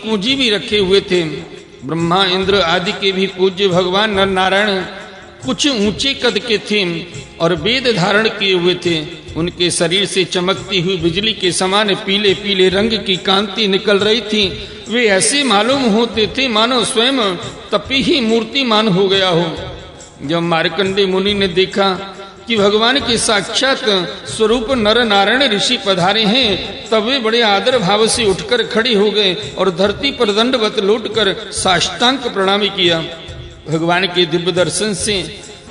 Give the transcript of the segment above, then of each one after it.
पूंजी भी रखे हुए थे। ब्रह्मा इंद्र आदि के भी पूज्य भगवान नर नारायण कुछ ऊंचे कद के थे और वेद धारण किए हुए थे। उनके शरीर से चमकती हुई बिजली के समान पीले पीले रंग की कांति निकल रही थी। वे ऐसे मालूम होते थे मानो स्वयं तपी ही मूर्तिमान हो गया हो। जब मार्कंडेय मुनि ने देखा कि भगवान के साक्षात स्वरूप नर नारायण ऋषि पधारे हैं, तब वे बड़े आदर भाव से उठकर खड़े हो गए और धरती पर दंडवत लौटकर साष्टांग प्रणाम किया। भगवान के दिव्य दर्शन से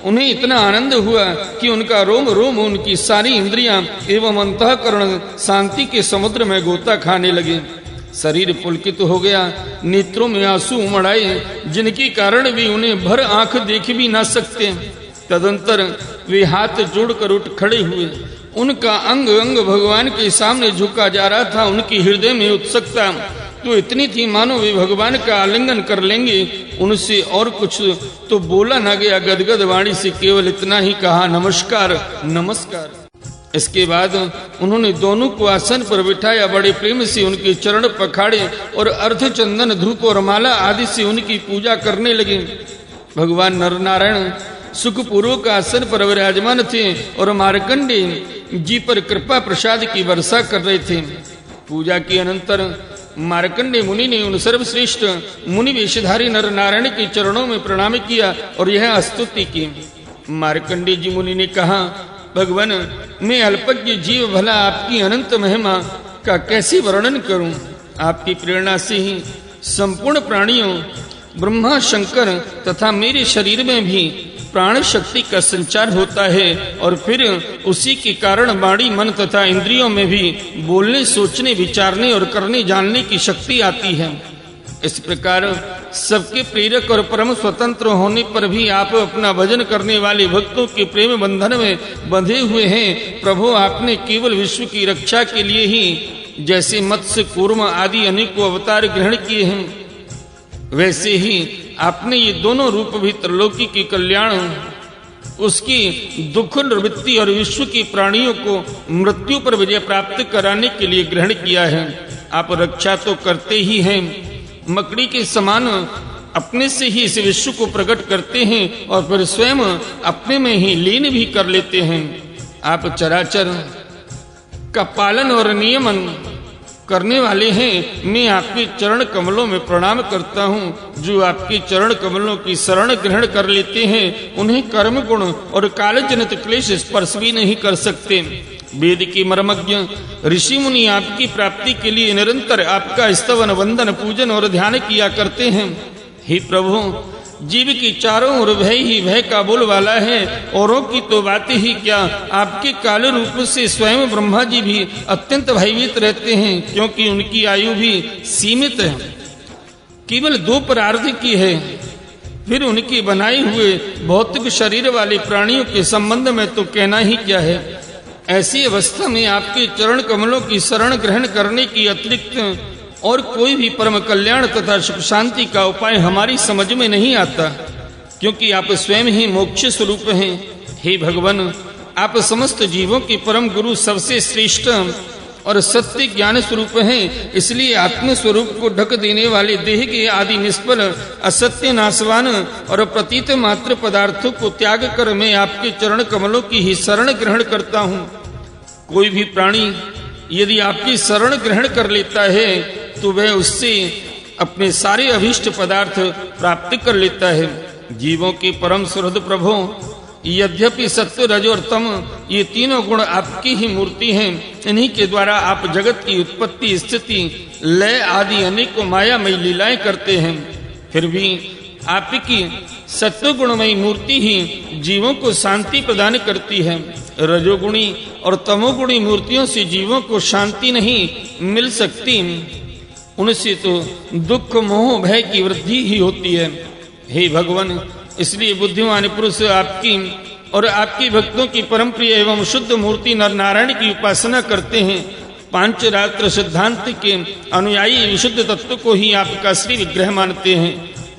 उन्हें इतना आनंद हुआ कि उनका रोम रोम, उनकी सारी इंद्रियां एवं अंतःकरण शांति के समुद्र में गोता खाने लगे। शरीर पुलकित हो गया, नेत्रों में आंसू उमड़ आए, जिनके कारण भी उन्हें भर आंख देख भी ना सकते। तदंतर वे हाथ जोड़कर उठ खड़े हुए। उनका अंग अंग भगवान के सामने झुका जा रहा था। उनके हृदय में उत्सुकता तो इतनी थी मानो वे भगवान का आलिंगन कर लेंगे। उनसे और कुछ तो बोला ना गया, गदगद वाणी से केवल इतना ही कहा, नमस्कार नमस्कार। इसके बाद उन्होंने दोनों को आसन पर बिठाया, बड़े प्रेम से उनके चरण पखाड़े और अर्ध चंदन धूप और माला आदि से उनकी पूजा करने लगे। भगवान नर नारायण सुखपूर्वक आसन पर विराजमान थे और मार्कंडेय जी पर कृपा प्रसाद की वर्षा कर रहे थे। पूजा के अनंतर मार्कंडेय मुनि ने उन सर्वश्रेष्ठ मुनि वेशधारी नर नारायण के चरणों में प्रणाम किया और यह स्तुति की। मार्कंडेय जी मुनि ने कहा, भगवान, मैं अल्पज्ञ जीव भला आपकी अनंत महिमा का कैसे वर्णन करूं। आपकी प्रेरणा से ही संपूर्ण प्राणियों, ब्रह्मा शंकर तथा मेरे शरीर में भी प्राण शक्ति का संचार होता है और फिर उसी के कारण वाणी, मन तथा इंद्रियों में भी बोलने, सोचने, विचारने और करने जानने की शक्ति आती है। इस प्रकार सबके प्रेरक और परम स्वतंत्र होने पर भी आप अपना भजन करने वाले भक्तों के प्रेम बंधन में बंधे हुए हैं। प्रभु, आपने केवल विश्व की रक्षा के लिए ही जैसे मत्स्य, कूर्म आदि अनेकों अवतार ग्रहण किए हैं, वैसे ही आपने ये दोनों रूप भी त्रिलोकी के कल्याण, उसकी दुख निवृत्ति और विश्व के प्राणियों को मृत्यु पर विजय प्राप्त कराने के लिए ग्रहण किया है। आप रक्षा तो करते ही हैं, मकड़ी के समान अपने से ही इस विश्व को प्रकट करते हैं और फिर स्वयं अपने में ही लीन भी कर लेते हैं। आप चराचर का पालन और नियमन करने वाले हैं। मैं आपके चरण कमलों में प्रणाम करता हूँ। जो आपके चरण कमलों की शरण ग्रहण कर लेते हैं, उन्हें कर्म गुण और काल जनित क्लेश स्पर्श भी नहीं कर सकते। वेद के मर्मज्ञ ऋषि मुनि आपकी प्राप्ति के लिए निरंतर आपका स्तवन, वंदन, पूजन और ध्यान किया करते हैं। हे प्रभु, जीव की चारों ओर भय ही भय का बोल वाला है। औरों की तो बात ही क्या, आपके काल रूप से स्वयं ब्रह्मा जी भी अत्यंत भयभीत रहते हैं, क्योंकि उनकी आयु भी सीमित है, केवल 2 परार्ध की है। फिर उनके बनाए हुए भौतिक शरीर वाले प्राणियों के संबंध में तो कहना ही क्या है। ऐसी अवस्था में आपके चरण कमलों की शरण ग्रहण करने की अतिरिक्त और कोई भी परम कल्याण तथा सुख शांति का उपाय हमारी समझ में नहीं आता, क्योंकि आप स्वयं ही मोक्ष स्वरूप हैं। हे भगवान, आप समस्त जीवों के परम गुरु, सबसे श्रेष्ठ और सत्य ज्ञान स्वरूप हैं। इसलिए आत्म स्वरूप को ढक देने वाले देह के आदि निष्फल, असत्य, नाशवान और प्रतीत मात्र पदार्थों को त्याग कर मैं आपके चरण कमलों की ही शरण ग्रहण करता हूँ। कोई भी प्राणी यदि आपकी शरण ग्रहण कर लेता है तो वह उससे अपने सारे अभीष्ट पदार्थ प्राप्त कर लेता है। जीवों के परम सुहृद प्रभु, यद्यपि सत्व, रज और तम ये तीनों गुण आपकी ही मूर्ति हैं, इन्हीं के द्वारा आप जगत की उत्पत्ति, स्थिति, लय आदि अनेकों मायामयी लीलाएं करते हैं। फिर भी आपकी सत्व गुणमयी मूर्ति ही जीवों को शांति प्रदान करती है। रजोगुणी और तमोगुणी मूर्तियों से जीवों को शांति नहीं मिल सकती, उनसे तो दुख, मोह, भय की वृद्धि ही होती है। हे भगवान, इसलिए बुद्धिमान पुरुष आपकी और आपके भक्तों की परम प्रिय एवं शुद्ध मूर्ति नर नारायण की उपासना करते हैं। पांचरात्र सिद्धांत के अनुयायी विशुद्ध तत्व को ही आपका श्री विग्रह मानते हैं।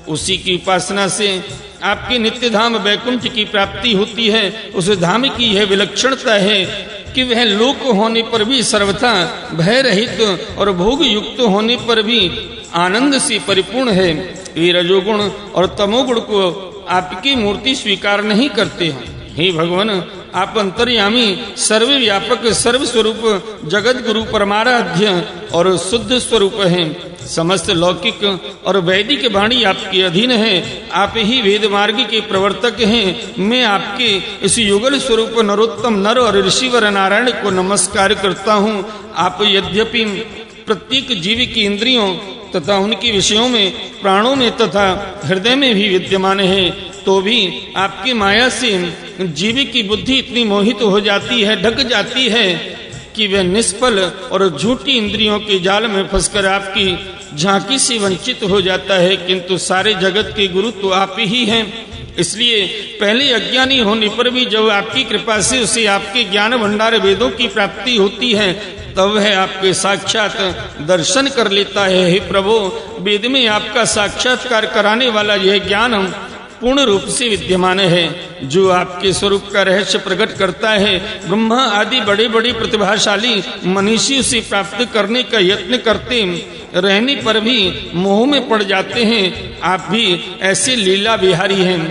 उसी की उपासना से आपके नित्य धाम वैकुंठ की प्राप्ति होती है। उस धाम की यह विलक्षणता है कि वह लोक होने पर भी सर्वथा भय रहित और भोग युक्त होने पर भी आनंद से परिपूर्ण है। वे रजोगुण और तमोगुण को आपकी मूर्ति स्वीकार नहीं करते हैं। हे भगवान, आप अंतर्यामी, सर्वव्यापक, सर्वस्वरूप, जगत गुरु, परमाराध्य और शुद्ध स्वरूप हैं। समस्त लौकिक और वैदिक वाणी आपके अधीन है। आप ही वेद मार्ग के प्रवर्तक हैं। मैं आपके इस युगल स्वरूप नरोत्तम नर और ऋषिवर नारायण को नमस्कार करता हूँ। आप यद्यपि प्रत्येक जीव की इंद्रियों तथा उनके विषयों में, प्राणों में तथा हृदय में भी विद्यमान है, तो भी आपकी माया से जीव की बुद्धि इतनी मोहित हो जाती है, ढक जाती है कि वह निष्फल और झूठी इंद्रियों के जाल में फंसकर आपकी झांकी से वंचित हो जाता है। किंतु सारे जगत के गुरु तो आप ही हैं। इसलिए पहले अज्ञानी होने पर भी जब आपकी कृपा से उसे आपके ज्ञान भंडार वेदों की प्राप्ति होती है, तब वह आपके साक्षात दर्शन कर लेता है। हे प्रभु, वेद में आपका साक्षात्कार कराने वाला यह ज्ञान पूर्ण रूप से विद्यमान है, जो आपके स्वरूप का रहस्य प्रकट करता है। ब्रह्मा आदि बड़े बड़े प्रतिभाशाली मनीषी उसे प्राप्त करने का यत्न करते रहने पर भी मोह में पड़ जाते हैं। आप भी ऐसे लीला विहारी हैं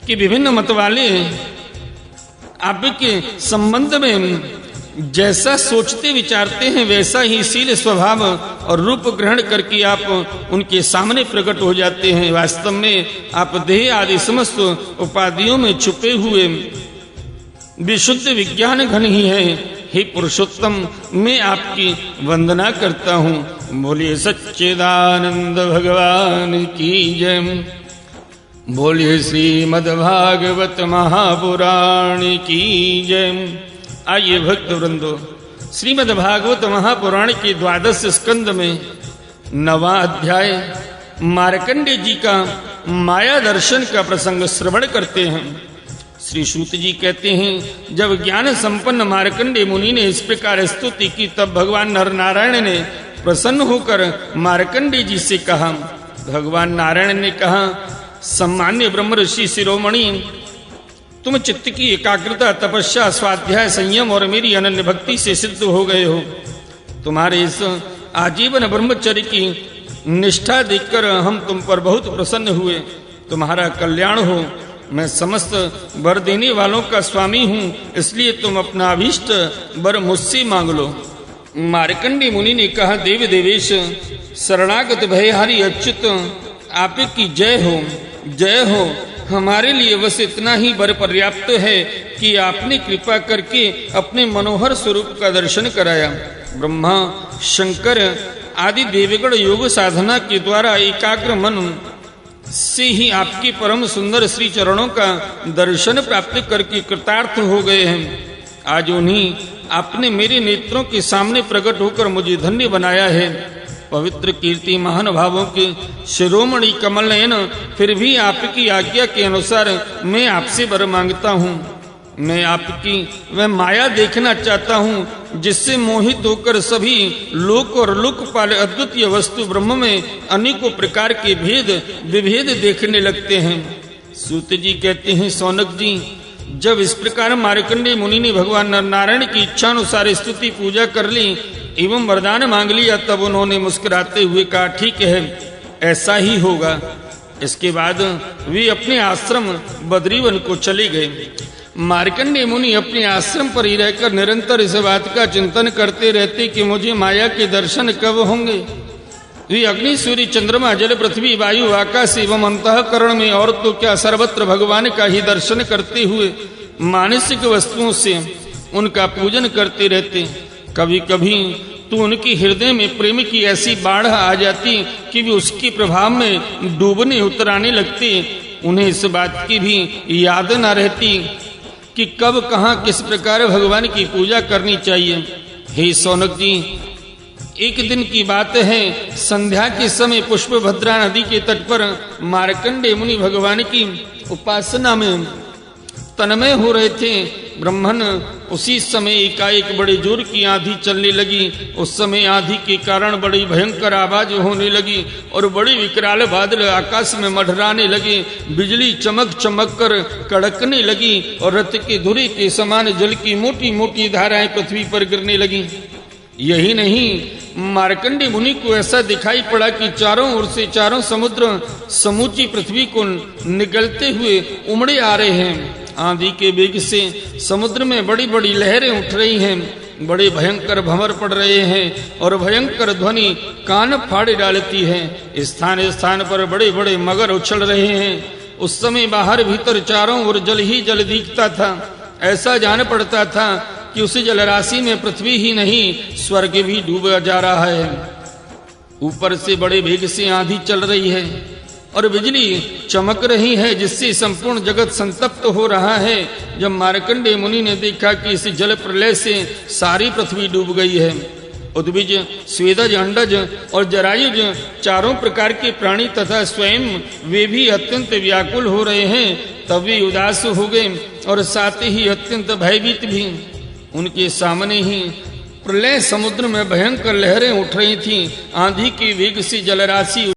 कि विभिन्न मत वाले आपके संबंध में जैसा सोचते विचारते हैं, वैसा ही शील, स्वभाव और रूप ग्रहण करके आप उनके सामने प्रकट हो जाते हैं। वास्तव में आप देह आदि समस्त उपाधियों में छुपे हुए विशुद्ध विज्ञान घन ही हैं। हे पुरुषोत्तम, मैं आपकी वंदना करता हूँ। बोलिए सच्चिदानंद भगवान की जय। बोलिए श्रीमद्भागवत महापुराण की जय। आइए भक्त वृंदो, श्रीमद्भागवत महापुराण के 12 स्कंद में 9वां अध्याय मार्कंडेय जी का माया दर्शन का प्रसंग श्रवण करते हैं। श्री सूत जी कहते हैं, जब ज्ञान संपन्न मार्कंडेय मुनि ने इस प्रकार स्तुति की, तब भगवान नर नारायण ने प्रसन्न होकर मार्कंडेय जी से कहा। भगवान नारायण ने कहा, सम्मान्य ब्रह्म ऋषि शिरोमणि, तुम चित्त की एकाग्रता, तपस्या, स्वाध्याय, संयम और मेरी अनन्य भक्ति से सिद्ध हो गए हो। तुम्हारे इस आजीवन ब्रह्मचर्य की निष्ठा देखकर हम तुम पर बहुत प्रसन्न हुए। तुम्हारा कल्याण हो। मैं समस्त वर देने वालों का स्वामी हूँ, इसलिए तुम अपना अभीष्ट वर मुझसे मांग लो। मार्कंडेय मुनि ने कहा, देव देवेश, शरणागत भयहारी अच्युत, आपकी जय हो, जय हो। हमारे लिए बस इतना ही वर पर्याप्त है कि आपने कृपा करके अपने मनोहर स्वरूप का दर्शन कराया। ब्रह्मा, शंकर आदि देवगण योग साधना के द्वारा एकाग्र मन से ही आपके परम सुंदर श्री चरणों का दर्शन प्राप्त करके कृतार्थ हो गए हैं। आज उन्हीं आपने मेरे नेत्रों के सामने प्रकट होकर मुझे धन्य बनाया है। पवित्र कीर्ति महानुभावों के शिरोमणि कमल नयन, फिर भी आपकी आज्ञा के अनुसार मैं आपसे वर मांगता हूँ। मैं आपकी वह माया देखना चाहता हूँ जिससे मोहित होकर सभी लोक और लोकपाल अद्वितीय वस्तु ब्रह्म में अनेकों प्रकार के भेद विभेद देखने लगते हैं। सूत जी कहते हैं, सौनक जी, जब इस प्रकार मार्कंडेय मुनि ने भगवान नारायण की इच्छानुसार स्तुति पूजा कर ली एवं वरदान मांग लिया, तब उन्होंने मुस्कुराते हुए कहा, ठीक है, ऐसा ही होगा। इसके बाद वे अपने आश्रम बद्रीवन को चले गए। मार्कंडेय मुनि अपने आश्रम पर ही रहकर निरंतर इस बात का चिंतन करते रहते कि मुझे माया के दर्शन कब होंगे। वे अग्नि, सूर्य, चंद्रमा, जल, पृथ्वी, वायु, आकाश एवं अंतःकरण में और तो क्या सर्वत्र भगवान का ही दर्शन करते हुए मानसिक वस्तुओं से उनका पूजन करते रहते। कभी कभी तो उनके हृदय में प्रेम की ऐसी बाढ़ आ जाती कि वे उसके प्रभाव में डूबने उतराने लगते। उन्हें इस बात की भी याद न रहती कि कब कहाँ किस प्रकार भगवान की पूजा करनी चाहिए। हे सौनक जी, एक दिन की बात है, संध्या के समय पुष्पभद्रा नदी के तट पर मार्कंडेय मुनि भगवान की उपासना में तन्मय हो रहे थे। ब्रह्मन उसी समय एकाएक बड़े जोर की आंधी चलने लगी। उस समय आंधी के कारण बड़ी भयंकर आवाज होने लगी और बड़ी विकराल बादल आकाश में मढ़राने लगे। बिजली चमक चमक कर कड़कने लगी और रथ के धुरे के समान जल की मोटी मोटी धाराएं पृथ्वी पर गिरने लगी। यही नहीं, मार्कंडेय मुनि को ऐसा दिखाई पड़ा कि चारों ओर से चारों समुद्र समूची पृथ्वी को निगलते हुए उमड़े आ रहे हैं। आंधी के वेग से समुद्र में बड़ी बड़ी लहरें उठ रही हैं, बड़े भयंकर भंवर पड़ रहे हैं और भयंकर ध्वनि कान फाड़े डालती है। स्थान स्थान पर बड़े बड़े मगर उछल रहे हैं। उस समय बाहर भीतर चारों ओर जल ही जल दिखता था। ऐसा जान पड़ता था कि उस जलराशि में पृथ्वी ही नहीं स्वर्ग भी डूबा जा रहा है। ऊपर से बड़े वेग से आंधी चल रही है और बिजली चमक रही है, जिससे संपूर्ण जगत संतप्त हो रहा है। जब मार्कंडेय मुनि ने देखा कि इस जल प्रलय से सारी पृथ्वी डूब गई है, उद्भिज, स्वेदज, अंडज और जरायुज चारों प्रकार के प्राणी तथा स्वयं वे भी अत्यंत व्याकुल हो रहे हैं, तब वे उदास हो गए और साथ ही अत्यंत भयभीत भी। उनके सामने ही प्रलय समुद्र में भयंकर लहरें उठ रही थीं। आंधी के वेग से जलराशि